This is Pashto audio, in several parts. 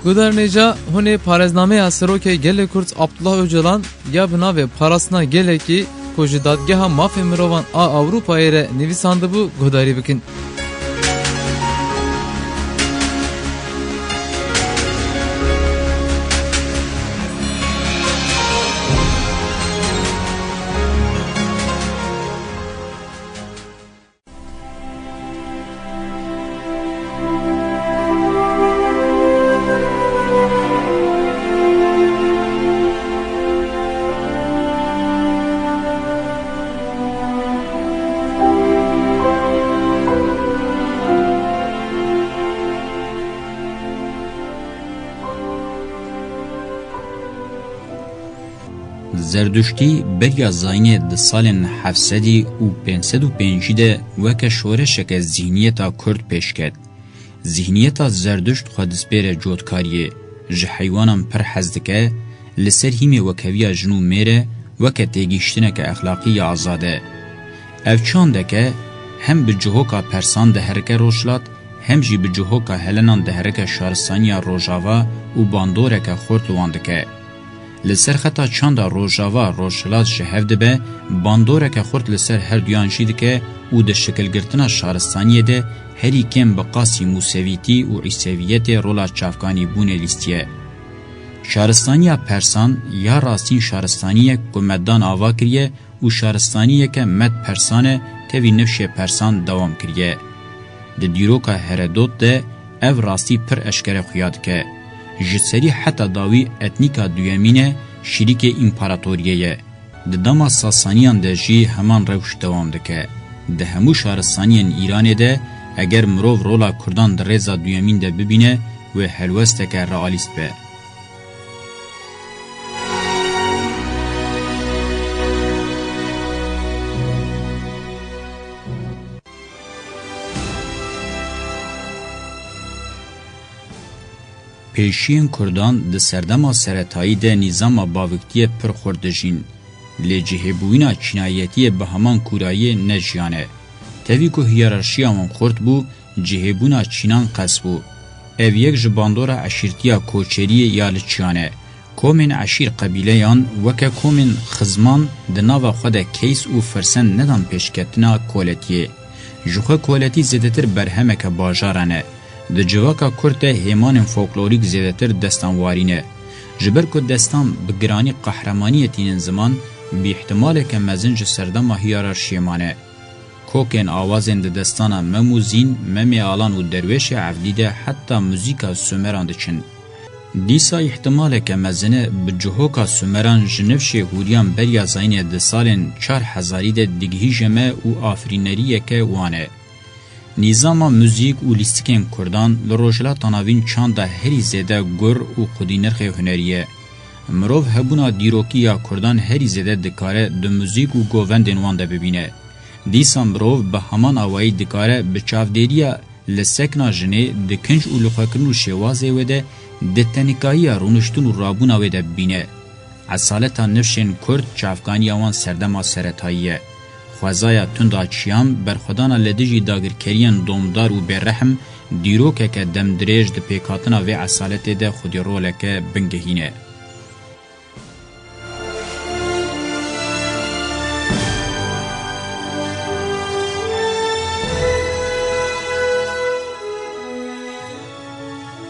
Guderneca hune parezname asroke gele Kurt Abdullah Öcalan ya bina ve parasına gele ki koji dadgeha mafya mirovan a Avrupa ere nivisandı bu gudari bikin. زردشتی بریا زاینه د سالن 705 ده وکه شورشک ذهنیتا کرد پیش کرد. ذهنیتا زردشت خودسپیر جودکاریه جه حیوانم پر حزدکه لسر هیمی وکویا جنو میره وکه تیگیشتنک اخلاقی آزاده. اوچانده که هم به جهوکا پرسان ده هرکه روشلات هم جی به جهوکا هلنان ده هرکه شارستانیا روژاوا و باندورک خورد لواندکه. لسر خطا چند روژاوا روشلات جهف دبه باندورک خورد لسر هر دیانشی دکه او ده شکل گرتنا شارستانیه ده هری کم بقاسی موسویتی و عیسویت رولا چافکانی بونه لیستیه. شارستانیا پرسان یا راستین شارستانیه که مدان آوا کریه و شارستانیه که مد پرسانه تاوی نفش پرسان دوام کریه. ده دیروکا هردوت ده او راستی پر اشکر خویاد که جسری حتی داوی اتنیکا دویمینه شریک امپاراتوریه. ده داما ساسانیان ده جی همان روش دوام ده که ده همو شارستانیان ایرانه ده اگر مروف رولا کردان در رزا دویمین ده ببینه و حلوسته که رئالیست به. پیشین کردان ده سردما سرطایی ده نظام باوکتی پرخوردجین لی جهبوینا چینایتی به همان کورایی نجیانه. تاوی که هیرارشی آمان خورد بو جهبونا چینان قص بو. او یک جباندورا عشیرتیا کوچری یا لچیانه. کومن عشیر قبیله یان وکه کومن خزمان ده ناو خود کیس و فرسن ندان پیشکتنا کولتیه. جوخه کولتی زیدتر برهمک باجارانه. د جواکا کرده هیمان فولکلوریک زیادتر دستانوارینه. جبر که دستان بگرانی قهرمانیتین زمان بی احتمال که مزنج سردم هیرارشیمانه. کوکن آوازن د دستانا مموزین، ممی آلان و درویش عفلیده حتی موزیکا سومران دچن. دیسا احتمال که مزنه بجهوکا سومران جنفش هوریان بریا زاینه د سالن 4000 ده دیگهی جمع و آفرینریه که وانه. نظام موزیک و لیستیکن کردان لروجلا تناوین چند هری زیده گر و خودی نرخ هنریه. مروف هبونا دیروکی یا کردان هری زیده دکاره دو موزیک و گووندن وانده ببینه. دیسا مروف به همان آوائی دکاره به چافدیریا لسکنا جنه دکنج و لخوکرن و شوازه وده دتنکایی رونشتون و رابونا وده ببینه. اصالتا نفشن کرد چافگانی آوان سردما سرطاییه. خوازایا تندا چیام برخودانا لدیجی داگرکریان دومدار و برحم دیروکه که دم دریج ده پیکاتنا و اصالت ده خودی رولکه بنگهینه.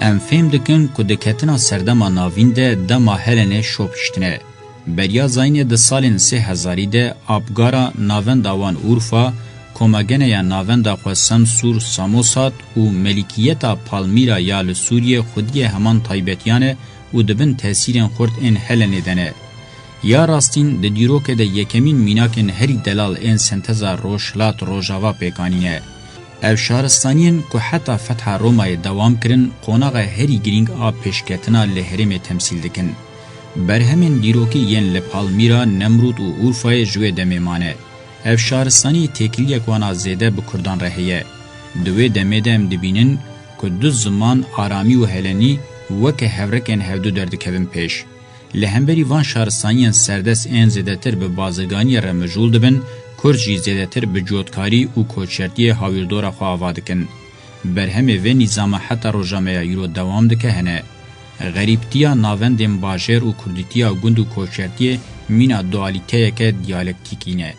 ام فهم دکن که دکتنا سردما ناوین ده دما هلنه شوپشتنه. بریا زاینه ده سالن 3000 ده آبگارا ناوند آوان اورفا، کمگنه یا ناوند آخوا سمسور ساموسات و ملیکیتا پالمیرا یا لسوریه خودی همان تایبتیانه و دبن تأثیرین خورد این هلنه دنه. یا راستین ده دیروکه ده یکمین میناکن هری دلال این سنتزا روشلات روژاوا پیکانینه. او شارستانین که حتی فتح رومای دوام کرن قوناغ هری گرینگ آب پیشکتنا لحرم تمثیل دکن. برهمین دیروکی ین لپالمیرا نمرود و اورفای جوی دمیمانه. اف شارستانی تکلیه کوانا زیده بکردان رهیه. دوی دمی دم دبینن که دو زمان آرامی و هلنی وکه هورکن هفدو دردکوین پیش. لهمبری وان شارستانیان سردس این زیده تر به بازرگانی رمجول دبن کرجی زیده تر به جودکاری و کوچرتی هاویردورا خواه آوادکن. برهمه و نظام حتی روژامه یورو دوام دکه هنه. غریبتیا ناوندین باجر و کردیتیا گند و کوچرتی مینا دوالیته که دیالکتیکینه.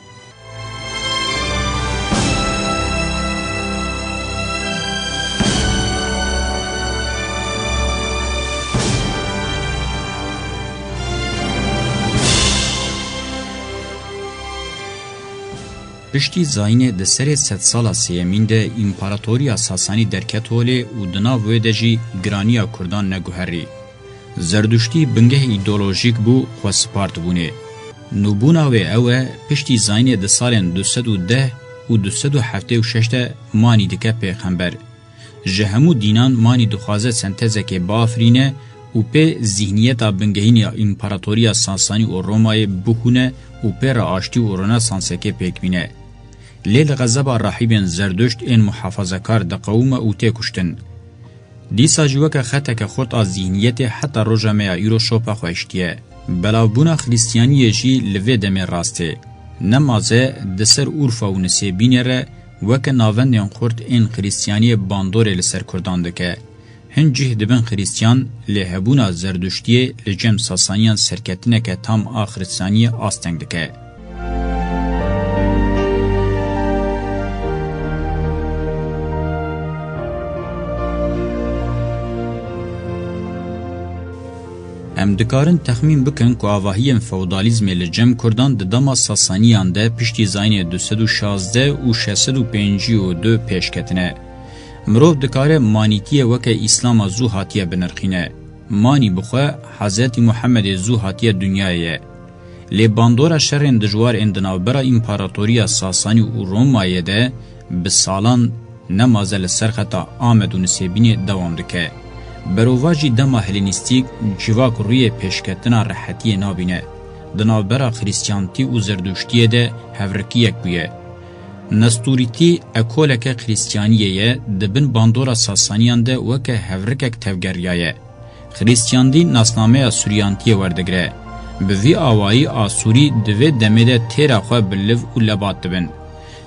پشتی زاینه ده سر 100 سالا سیمین ده امپراتوریا ساسانی درکت هوله و دنا ویده جی گرانیا کردان نگوهری. زردشتی بنگه ایدولوژیک بو خو سپارت بونه. نوبونا و اوه پشتی زاینه ده سالن 210 و 276 مانی دکه پیغمبر. جهمو دینان مانی دخوازه سنتزه که بافرینه و په ذهنیتا بنگهینی امپراتوریا ساسانی و رومای بخونه و په راشتی و رنسانسه که پیکمینه. لیل غزبا راحیبین زردشت این محافظکار ده قوم او تی کشتن. دیسا جوکا خطک خورد از ذهنیت حتی روژمه ایرو شوپا خوشتیه. بلاوبونا خریستیانی جی لوی دمی راسته. نمازه دسر اورفا و نسیبینه ره وک ناوندین خورد این خریستیانی باندور لسر کردان دکه. هنجه دبن خریستیان لهبونا زردشتیه لجم ساسانیان سرکتینه که تام آخرستانی آستنگ دکه. ام دکارن تخمین بکن که آواهی فودالیزم لجم کردان ده دما ساسانیان ده پشتی زاین 216 و 652 پیشکتنه. مروف دکاره مانیتیه وکه اسلام زو هاتیه بنرخینه. مانی بخواه حضرت محمد زو هاتیه دنیایه. لی باندورا شرین دجوار اندنابرا امپاراتوریا ساسانی و رومایه ده بسالان نمازل سرخطا آمد و نسیبینی دوام دکه. بروواجی دما هلینیستیک جواک روی پیشکتنا راحتی نابینه. دنابرا خریستیانتی و زردوشتیه ده هورکیک بیه. نستوریتی اکولک خریستیانیه دبن باندورا ساسانیان ده وکه هورکک تفگریایه. خریستیاندی ناسنامه سوریانتی وردگره. بوی آوائی آسوری دوی دمیده تیرا خواه بلو و لبات دبن.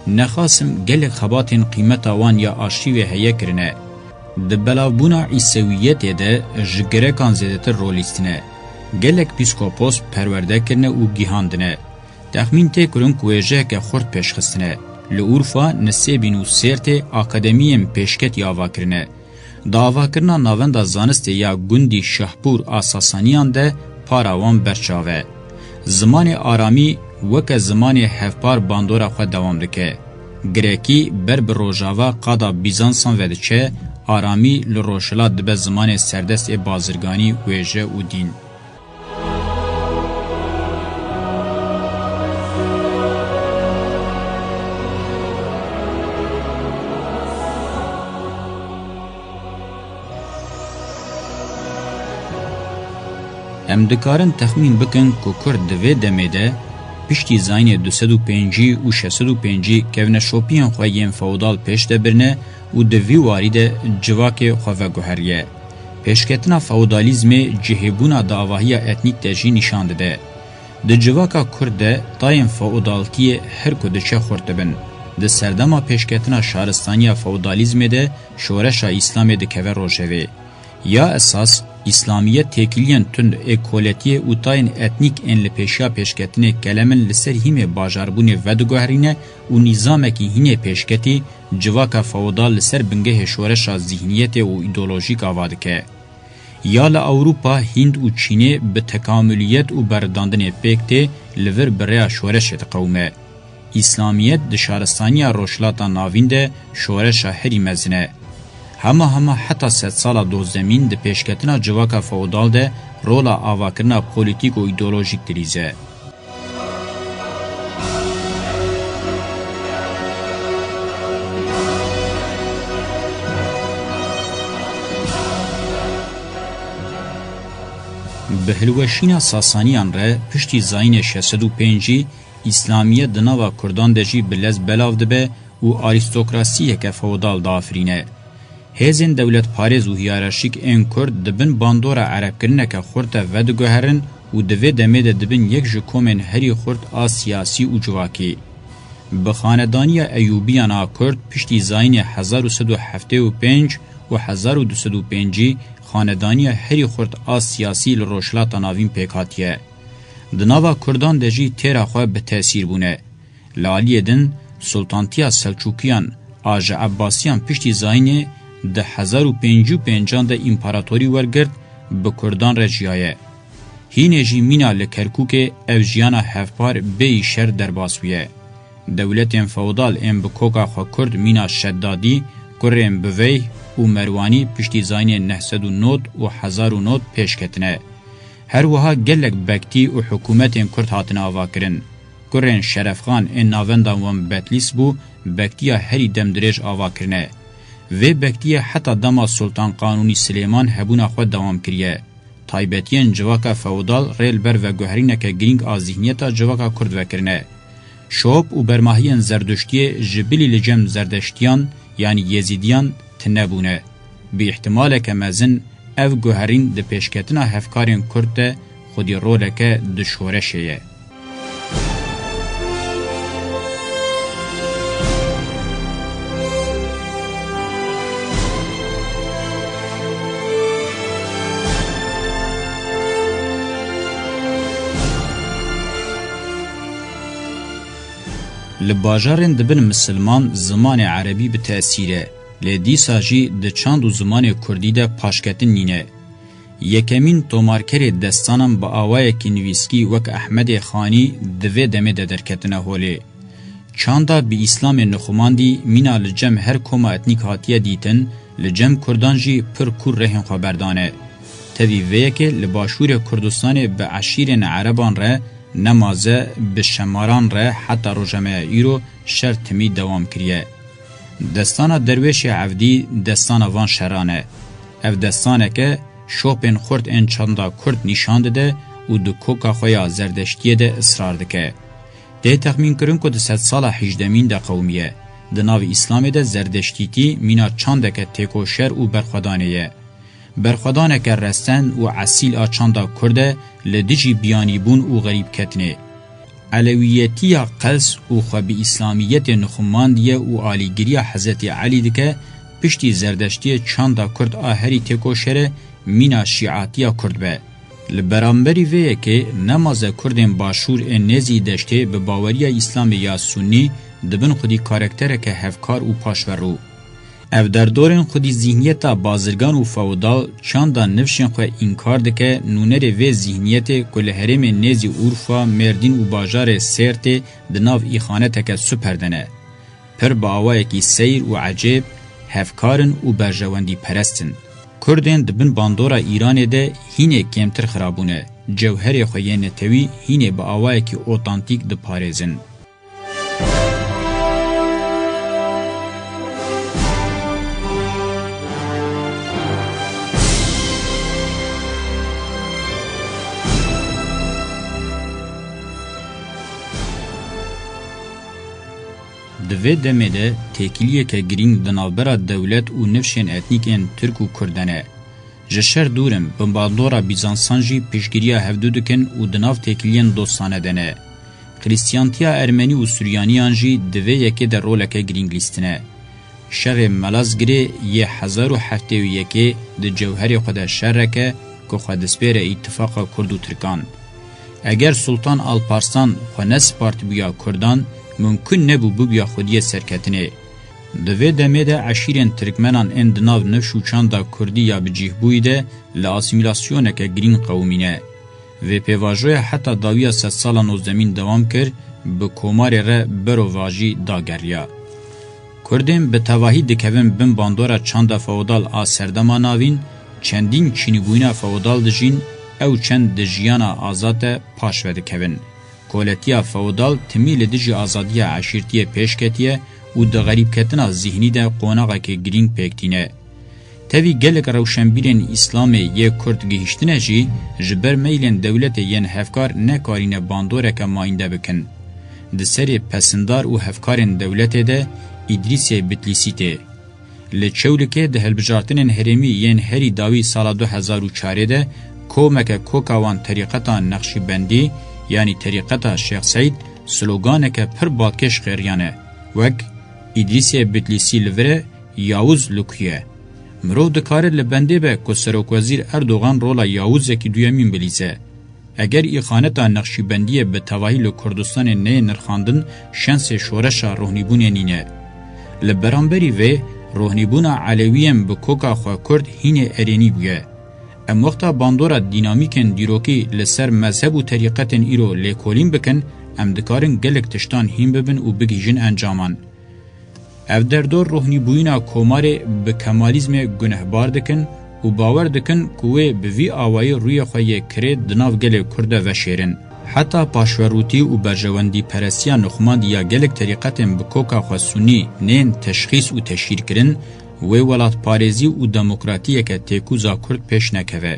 نخاسم گل خباتین قیمت آوان یا آشیوه هیه کرنه. د بلاوبونا عیسویت ده جگرکان زیدتر رولیستنه. گلک پیسکوپوس پرورده کرنه و گیهاندنه. تخمین تی کرن کویجه که خورد پیشخستنه. لعورفا نسیبین و سیرت اکادمیم پیشکت یاوا کرنه. داوا کرنا ناوند زانست یا گندی شهپور آساسانیان ده پاراوان برچاوه. زمان آرامی وک زمان هفپار باندورا خود دوام دکه. گریکی بر روژاوا قادا بیزانسان ودچه آرامی لروشلا دبه زمان سردست بازرگانی ویجه و دین. ام دکارن تخمین بکن که کرد دوی دمیده پشتی زاین 205 و 605 کهونه شوپیان خواهیم فودال پیش دبرنه و دوی وارد جواک خواه گوهریه. پیشکتنا فودالیزم جهبونا داواهی اتنیک تجی نشانده ده. ده جواکا کرده تایم فودالتی هر کدچه خورده بن. ده سردما پیشکتنا شهرستانی فودالیزم ده شورش اسلام ده که روشوه. یا اساس اسلامیت تکیلین تند اکولتی و تاین اتنیک ان لپیشیا پیشکتنه کلمن لسر هیم باجاربون ودگوهرینه و نظامکی هینه پیشکتی جواکا فودال لسر بنگه شورش ذهنیت و ایدولوژیک آوادکه. یا لأوروپا هند و چینه به تکاملیت و برداندن پیکته لور بریا شورش قومه. اسلامیت دشارستانی روشلاتا ناوینده شورش هری مزنه. همه حتی 100 سالا دوزدمین ده پیشکتنا جواکا فودال ده رولا آواکرنا پولیتیک و ایدولوژیک دریزه. به هلوشینا ساسانیان ره پشتی زاین 605 اسلامیت دناوا کردان دجی بلز بلاو دبه و آریستوکراسیه که فودال دافرینه. هزین دولت پارێز و هیارشیک این کرد دبن باندورا عرب کرنه که خورده و دگوهرن و دوی دمیده دبن یک جکومن هری خورد آ سیاسی و جواکی. بخاندانی ایوبیان کرد پشتی زاین 1175 و 1205 خاندانی هری خورد آ سیاسی لروشلاتا ناوین پیکاتیه. دناوا کردان دجی تیرا خواه به تأثیر بونه. لالی دن سلطانتیا سلچوکیان آج عباسیان پشتی زاینه ده 1055 ده امپراتوری ورگرد به کردان رجیایه. هینه جی مینا لکرکوک او جیانا هفپار بی شر در باسویه. دولت فودال ام بکوکا خو کرد مینا شدادی کرم بوی و مروانی پشتی زاین 900 و 1000 پیش کتنه. هر وها گلک بکتی و حکومت کرد هاتن آوا کرن. کرن شرفخان ان ناوندان و بتلیس بو بکتیا هری دم درج آوا کرنه. و بکتیا حتی دما سلطان قانونی سلیمان هبونا خود دوام کریه. تایبتین جواکا فودال ریل بر و گوهرینک گرینگ آزیهنیتا جواکا کرد وکرنه. شوب و برماهیان زردشتی جبلی لجم زردشتیان یعنی یزیدیان تنبونه. بی احتمال که مزن او گوهرین ده پیشکتنا هفکارین کرد خودی رولک دشورشه. لباجارن دبن مسلمان زمان عربی به تأثیره. لدیسا جی ده چند و زمان کردی ده پاشکتن نینه. یکمین تومارکر دستانم با آوای که نویسکی وک احمد خانی دوی دمه ده درکتنه هوله. چاندا بی اسلام نخماندی مینا لجم هر کما اتنیک هاتیه دیتن لجم کردان جی پر کور رهن خبردانه. تاوی ویه که لباشور کردستان به عشیرن عربان ره نمازه به شماران ره حتی روژمه ایرو شرط می دوام کریه. دستان درویش عفدی دستان وان شرانه. اف دستانه که شوپن خورد این چندا کرد نشان ده و دو کوکا خویا زردشتیه ده اصرار دکه. ده تخمین کرن که ده 100 سال 18 ده قومیه. ده ناو اسلام ده زردشتیتی مینا چنده که تیکو شر و برخدانه. برخدانه که رستن و عسیل آچاندا کرده لدجی بیانیبون و غریب کتنه. علویتی قلس و خوابی اسلامیت نخماندیه و آلیگیری حضرت علی دکه پشتی زردشتی چاندا کرد آهری تکو شره مینا شیعاتی کرد به. لبرانبری ویه که نماز کردن باشور نزی دشته به باوری اسلام یا سنی دبن خودی کارکتره که هفکار و پاشورو. او در دورن خودی ذهنیت بازرگان و فودال چاندا نفشن خو انکار دکه نونر و ذهنیت کل هرم نزی اورفا مردین و باجار سرت دناو ایخانه که سپردنه. پر باوای کی سیر و عجیب هفکارن و برجواندی پرستن. کردن دبن باندورا ایران ده هینه کمتر خرابونه. جوهر خوی نتوی هینه با آوای کی اوتانتیک ده پارزن. دوی دمه ده تکیلیه که گرینگ دنالبرا دولت و نفشن اتنیکین ترک و کردنه. جشر دورم بمبالدورا بیزانسان جی پیشگیریا هفدو دکن و دناو تکیلین دوستانه دنه. خریستیانتیا ارمنی و سوریانیان جی دوی یکی در رولکه گرینگ لیستنه. شر ملازگری 1071 ده جوهر خود شرکه که خود سپیر اتفاق کرد و ترکان. اگر سلطان آلپارسان خونس پارت بیا کردان ممکن نبو بیا خودی سرکتنه. دوی دمه ده عشیرین ترکمنان اندناو نفشو چاندا کردی یا بجیه بویده لاسیمیلاسیونه که گرین قومینه. و پیواجوی حتی داویا 100 سالا 19 دوام کرد به کومار ره برو واجی داگریا. کردیم به تواهی دکوین بین باندورا چاندا فودال آسردما ناوین چندین چینیبوینا فودال دجین او چند دجیانا آزاد پاشوه دکوین. کولتیا فودال تمیل دجی آزادی عشیرتی پیشکتیه و ده غریب کتنا ذهنی ده قوناقه که گرینگ پیکتینه. تاوی گلک روشنبیرین اسلام یک کرد گهشتنه جی جبر میلین دولت ین هفکار نکارین باندوره که ماینده بکن. ده سری پسندار و هفکارین دولت ده ادریس بتلیسی ده. لچولکه ده هلبجارتنین هرمی ین هری داوی سال 2004 ده کومک کوکاوان طریقتا نقشبندی یعنی طریقتا شیخ سید سلوگانه که پر بالکش غیریانه وک ادریس بتلیسی لوره یاوز لوکیه مرو دکاره لبنده به که سروک وزیر اردوغان رولا یاوزکی دویمین بلیزه. اگر ایخانتا نقشبندی به تواهی لکردستان نه نرخاندن شانس شورشا روحنیبون نینه. لبرانبری و روحنیبون علویم به کوکا خواه کرد هین ارینی بویه. ام وقتا باندورا دینامیکن دیروکی لسر مذهب و طریقتن ایرو لیکولین بکن ام دکارن گلک تشتان هین ببن و بگیجن انجامان. او دردور روحنی بوینا کومار به کمالیزم گنهبار دکن و باور دکن کوه به وی آوائی روی خواهی کرد دناو گل کرده و شیرن. حتی پاشوروتی و برجواندی پرسیا نخمان یا گلک طریقتن به کوکا خواه سونی نین تشخیص و تشهیر کرن و ولات پارێزی و دموکراتیەکە تێکوزا کورد پێش نەکەوێ.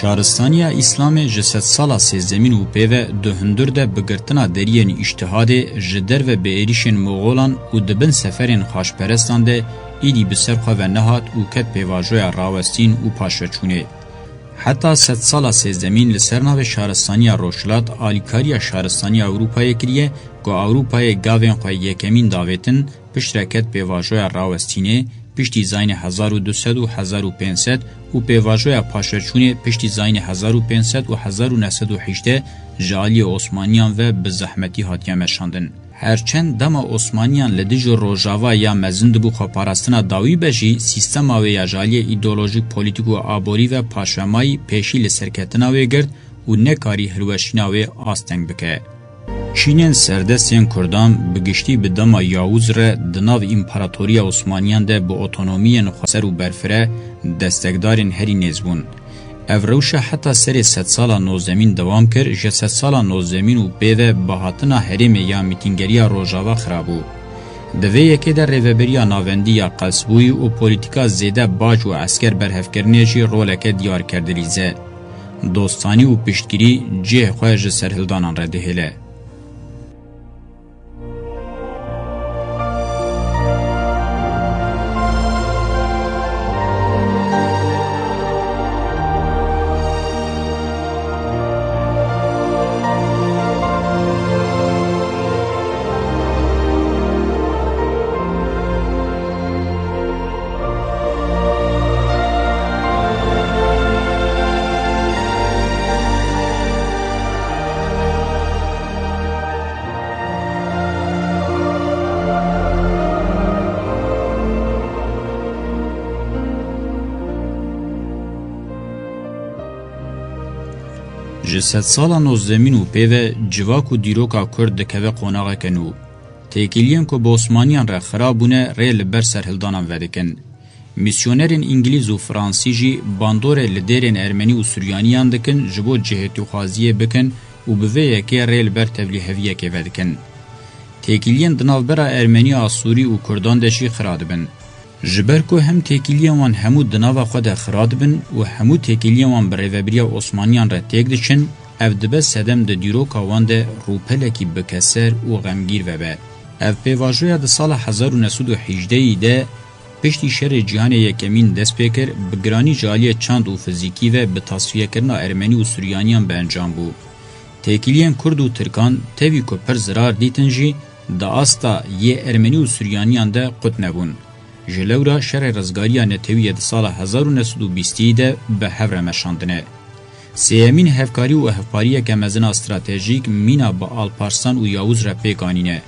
شارستانیا ئیسلامê ji sed sala sêzdemîn û pêve di hundir de bigirtina deriyên îştihadê ji derve biêrîşên Moğolan û dibin seferên xaşperestan de êdî bi ser xwe ve nehat û ket pêvajoya rawestîn û paşveçûnê. حتی ست سالا سیزدمین لسرناو شهرستانی روشلات آلیکاریا شهرستانی اروپای کریه که اروپای گاوین خواه یکمین داویتن پشترکت پیواجوی راوستینه پشتی زین 1200 و 1500 و پیواجوی پاشرچونه پشتی زین 1500 و 1918 جالی عثمانیان و بزحمتی هاتیه مشاندن. هرچند دما عثمانیان لدیج روژاوا یا مزند بو خواپارستنا داوی بجی سیستما و یا جالی ایدولوژیک پولیتیک و آبوری و پاشمایی پیشی لسرکتنا و گرد و نکاری هروشینا و آستنگ بکه. چینین سردستین کردان بگشتی به دما یاوز ره دناو امپراتوریا عثمانیان ده به اتونومی نخواسر و برفره دستگدارین هری نزبون. او روشه حتی سری 100 سالا نوزمین دوام کرد جه 100 سالا نوزمین و بیوه بهاتنا حریم یا میتینگریا روژاوا خرابو. دوی یکی در ریوبریا ناوندی یا قصبوی و پولیتیکا زیده باج و عسکر برهفکرنی جی رولک دیار کردلیزه. دوستانی و پشتگیری جه خواه جه سرهلدانان را دهیله. جسد سالا نوزدمین و پیوه جواک و دیروکا کرد دکوه قوناغه کنو. تیکیلین که با عثمانیان را خرابونه ری لبر سرهلدانان ودکن. میسیونرین انگلیز و فرانسی جی باندور لدیرین ارمنی و سوریانیان دکن جبو جهتو خوازیه بکن و بوه یکی ری لبر تبلیحویه که ودکن. تیکیلین دناو برا ارمنی آسوری و کردان دشی خراد بن. جبر کو هم تکیلیان وان همو دناوا خود خراد بن و همو تکیلیان وان بریوبریا عثمانیان را تیک دچن او دبه سدم د دیروکا وان ده روپلکی بکسر و غمگیر وبه. او پیواجویا د سال 1918 ده پشتی شر جهان یکمین دست پیکر بگرانی جالی چاند و فیزیکی و به تصفیه کرنا ارمنی و سوریانیان به انجام بو. تکیلیان کرد و ترکان تاوی که پر زرار دیتنجی دا آستا یه ارمنی و سوریانیان ده قط نبون. جلورا شر رزگاریا نتویه ده سال 1920 ده به هفره مشاندنه. سیمین هفکاری و هفپاریه که مزن استراتژیک مینا با آلپارسان و یاوز را پیگانینه.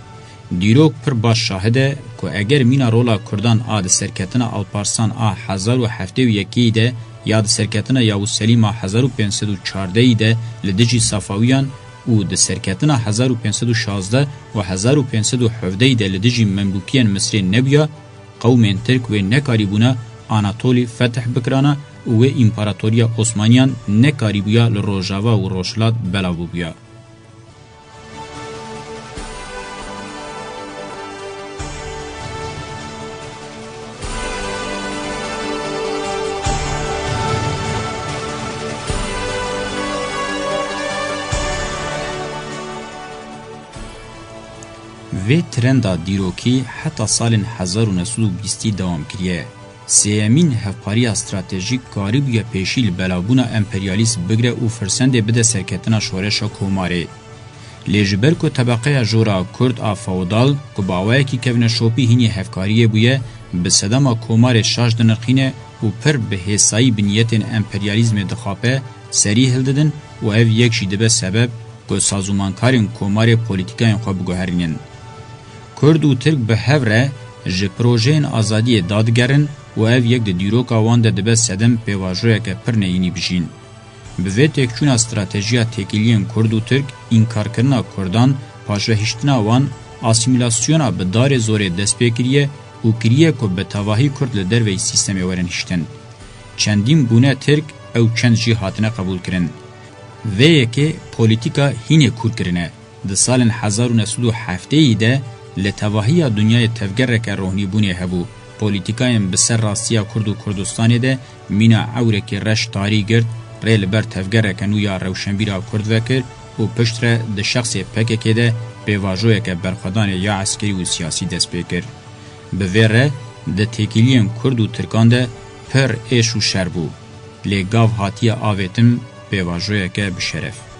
دیروک پر باش شاهده که اگر مینا رولا کردان آد سرکتنا آلپارسان 1071 ده یا ده سرکتنا یاوز سلیم 1514 ده لدجی صفاویان و ده سرکتنا 1516 و 1517 ده لدجی مملوکیان مصری نبیا قومین ترک و نکاری بونا آناتولی فتح بکرانا و امپراتوریا عثمانیان نکاری بویا لروژاوا و روشلات بلاو بویا. و ترندا دیروکی حتی سال 1920 دوام کریه. سیمین هفپاریا استراتژیک کاریبیا پیشیل بلابونا امپریالیست بگره و فرسنده بده سرکتنا شورشا کوماره. لیجبر کو طبقه جورا کرد آفاودال کو باوه کی کبن شوپی هینی هفکاریه بویه به صدام کومار شاش دنقینه و پر به حسایی بنیتین امپریالیزم دخاپه سری هلددن و او یک شیده به سبب کو سازومانکارین کومار پولیتیکاین خواب گوهرینن. کرد و ترک به هوره جه پروژین آزادی دادگرن و او یک ده دیروکا وان ده به سدم پیواجوه که پر نینی بجین. به وی تکچون استراتژیا تکیلین کرد و ترک انکار کرنا کردان پاجوه هشتنا وان آسیمیلاسیونا به دار زور دست پیکریه و کریه که به تواهی کرد لدر وی سیستمی ورن هشتن. چندین بونه ترک او چند جی هاتنه قبول کرن. وی که پولیتیکا هینه کور کرنه. ده سال 1907 ده لتواهی دنیای تفگر که روحنی بونه هبو. پولیتیکایم بسر راستیا کرد و کردستانی ده مینا عوره که رش تاری گرد ریل بر تفگر که نویا روشنبیرا کرد وکر و پشتره ده شخص پکه که ده به واجوه که برخدان یا عسکری و سیاسی دست بکر. به ویره ده تکیلین کرد و ترکان ده پر ایش و شر بو. لگاو هاتی آویتم به واجوه که بشرف.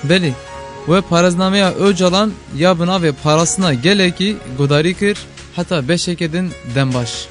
بلی و پارزنامه Öcalan ya bina ve parasına geleki godari kir hatta beşekedin denbaş.